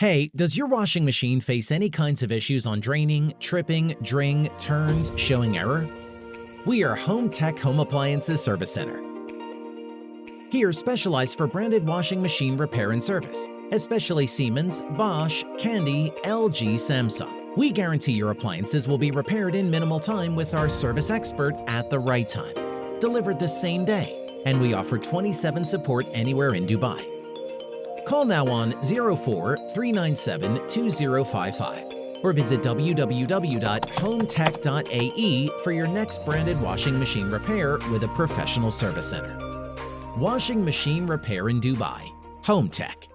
Hey, does your washing machine face any kinds of issues on draining, tripping, dring, turns, showing error? We are HomeTech Home Appliances Service Center. Here, specialized for branded washing machine repair and service, especially Siemens, Bosch, Candy, LG, Samsung. We guarantee your appliances will be repaired in minimal time with our service expert at the right time, delivered the same day, and we offer 24/7 support anywhere in Dubai. Call now on 04-397-2055 or visit www.HomeTech.AE for your next branded washing machine repair with a professional service center. Washing machine repair in Dubai. HomeTech.